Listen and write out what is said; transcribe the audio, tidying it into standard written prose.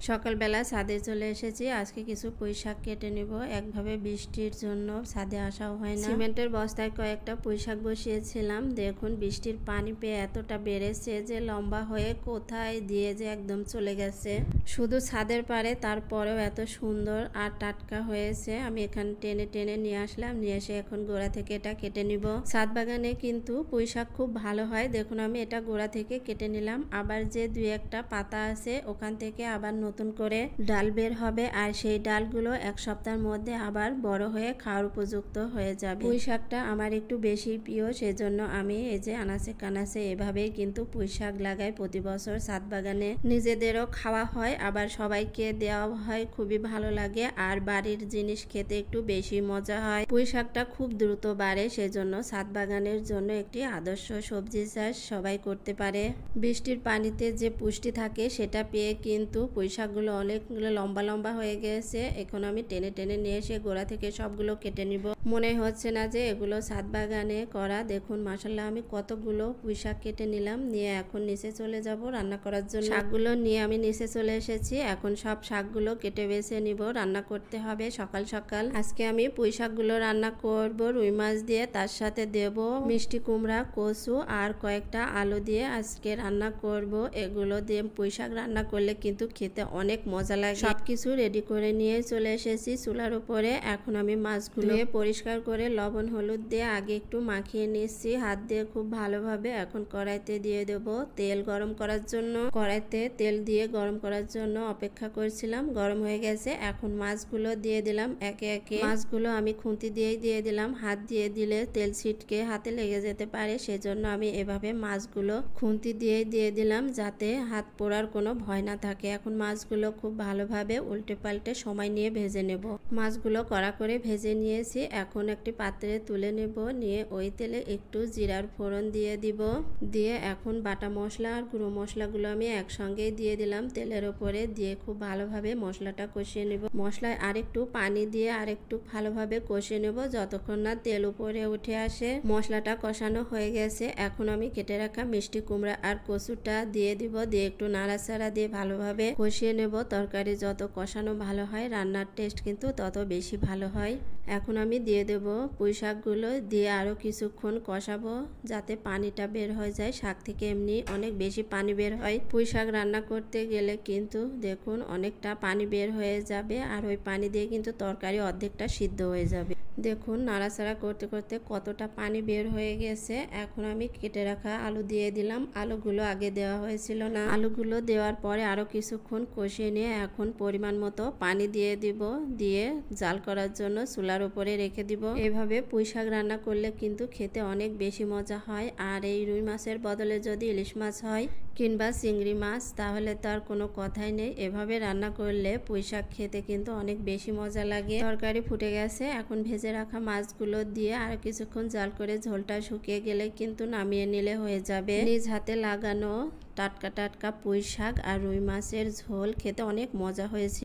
সকালবেলা ছাদে চলে এসেছি। আজকে কিছু পুঁই শাক কেটে নিব। একভাবে বৃষ্টির জন্য ছাদে আসাও হয় না। সিমেন্টের বস্তায় কয়েকটা পুঁই শাক বসিয়েছিলাম। দেখুন বৃষ্টির পানি পেয়ে এতটা বেড়েছে যে লম্বা হয়ে কোথায় দিয়ে যে একদম চলে গেছে। শুধু ছাদের পারে, তারপরেও এত সুন্দর আর টাটকা হয়েছে। আমি এখানে টেনে টেনে নিয়ে আসলাম, নিয়ে এসে এখন গোড়া থেকে এটা কেটে নিব। ছাদ বাগানে কিন্তু পুঁই শাক খুব ভালো হয়। দেখুন আমি এটা গোড়া থেকে কেটে নিলাম। আবার যে দুই একটা পাতা আছে ওখান থেকে আবার নতুন করে ডাল বের হবে, আর সেই ডালগুলো এক সপ্তাহের মধ্যে আবার বড় হয়ে খাওয়ার উপযুক্ত হয়ে যাবে। পুঁই শাকটা আমার একটু বেশি প্রিয়, সেজন্য আমি এই যে আনাচে কানাচে এভাবেই কিন্তু পুঁই শাক লাগাই প্রতি বছর ছাদ বাগানে। নিজেদেরও খাওয়া হয়, আবার সবাইকে দেওয়া হয়, খুবই ভালো লাগে। আর বাড়ির জিনিস খেতে একটু বেশি মজা হয়। পুঁই শাকটা খুব দ্রুত বাড়ে, সেজন্য ছাদ বাগানের জন্য একটি আদর্শ সবজি চাষ সবাই করতে পারে। বৃষ্টির পানিতে যে পুষ্টি থাকে সেটা পেয়ে কিন্তু পুঁই শাকগুলো অনেকগুলো লম্বা লম্বা হয়ে গেছে। এখন আমি টেনে টেনে নিয়ে এসে গোড়া থেকে সবগুলো কেটে নিব। মনে হচ্ছে না যে এগুলো ছাদ বাগানে করা। দেখুন মাশাআল্লাহ আমি কতগুলো পুঁই শাক কেটে নিলাম। নিয়ে এখন নিচে চলে যাব রান্না করার জন্য। শাকগুলো নিয়ে আমি নিচে চলে এসেছি। এখন সব শাকগুলো কেটে বেছে নিব, রান্না করতে হবে সকাল সকাল। আজকে আমি পুঁই শাকগুলো রান্না করব রুই মাছ দিয়ে, তার সাথে দেব মিষ্টি কুমড়া, কচু আর কয়েকটা আলু দিয়ে আজকে রান্না করব। এগুলো দিয়ে পুঁই শাক রান্না করলে কিন্তু খেতে অনেক মজা লাগে। সবকিছু রেডি করে নিয়ে চলে এসেছি চুলার উপরে। এখন আমি মাছগুলো পরিষ্কার করে লবণ হলুদ দিয়ে আগে একটু মাখিয়ে নিয়েছি হাত দিয়ে খুব ভালোভাবে। এখন কড়াইতে দিয়ে দেব তেল গরম করার জন্য। কড়াইতে তেল দিয়ে গরম করার জন্য অপেক্ষা করছিলাম, গরম হয়ে গেছে। এখন মাছগুলো দিয়ে দিলাম একে একে। মাছগুলো আমি খুন্তি দিয়েই দিয়ে দিলাম, হাত দিয়ে দিলে তেল ছিটকে হাতে লেগে যেতে পারে, সেজন্য আমি এভাবে মাছগুলো খুন্তি দিয়েই দিয়ে দিলাম যাতে হাত পোড়ার কোনো ভয় না থাকে। এখন মাছগুলো খুব ভালোভাবে উল্টে পাল্টে সময় নিয়ে ভেজে নেব। মাছগুলো কড়া করে ভেজে নিয়েছি। এখন একটি পাত্রে তুলে নেব, নিয়ে ওই তেলে একটু জিরার ফোড়ন দিয়ে দিব। দিয়ে এখন বাটা মশলা আর গুঁড়ো মশলাগুলো আমি একসঙ্গেই দিয়ে দিলাম তেলের ওপরে। দিয়ে খুব ভালোভাবে মশলাটা কষিয়ে নেব। মশলায় আরেকটু পানি দিয়ে আরেকটু ভালোভাবে কষিয়ে নেব যতক্ষণ না তেল উপরে উঠে আসে। মশলাটা কষানো হয়ে গেছে। এখন আমি কেটে রাখা মিষ্টি কুমড়া আর কচুটা দিয়ে দিব। দিয়ে একটু নাড়াচাড়া দিয়ে ভালোভাবে কষিয়ে নেব। তরকারি যত কষানো ভালো হয় রান্নার টেস্ট কিন্তু তত বেশি ভালো হয়। এখন আমি দিয়ে দেব পুঁই শাকগুলো, দিয়ে আরো কিছুক্ষণ কষাবো যাতে পানিটা বের হয়ে যায়। শাক থেকে এমনি অনেক বেশি পানি বের হয়। পুঁই শাক রান্না করতে গেলে কিন্তু দেখুন অনেকটা পানি বের হয়ে যাবে, আর ওই পানি দিয়ে কিন্তু তরকারি অর্ধেকটা সিদ্ধ হয়ে যাবে। দেখুন নাড়াচাড়া করতে করতে কতটা পানি বের হয়ে গেছে। এখন আমি কেটে রাখা আলু দিয়ে দিলাম। আলুগুলো আগে দেওয়া হয়েছিল না। আলুগুলো দেওয়ার পরে আরো কিছুক্ষণ কষিয়ে নিয়ে এখন পরিমাণ মতো পানি দিয়ে দিব। দিয়ে জাল করার জন্য চুলার উপরে রেখে দিব। এভাবে পুঁই শাক রান্না করলে কিন্তু খেতে অনেক বেশি মজা হয়। আর এই রুই মাছের বদলে যদি ইলিশ মাছ হয় কিংবা চিংড়ি মাছ, তাহলে তার কোনো কথাই নেই। এভাবে রান্না করলে পুঁই শাক খেতে কিন্তু অনেক বেশি মজা লাগে। তরকারি ফুটে গেছে। এখন ভেজে রাখা মাছগুলো দিয়ে আর কিছুক্ষণ জাল করে ঝোলটা শুকিয়ে গেলে কিন্তু নামিয়ে নিলে হয়ে যাবে নিজ হাতে লাগানো টাটকা টাটকা পুঁই শাক আর রুই মাছের ঝোল। খেতে অনেক মজা হয়েছে।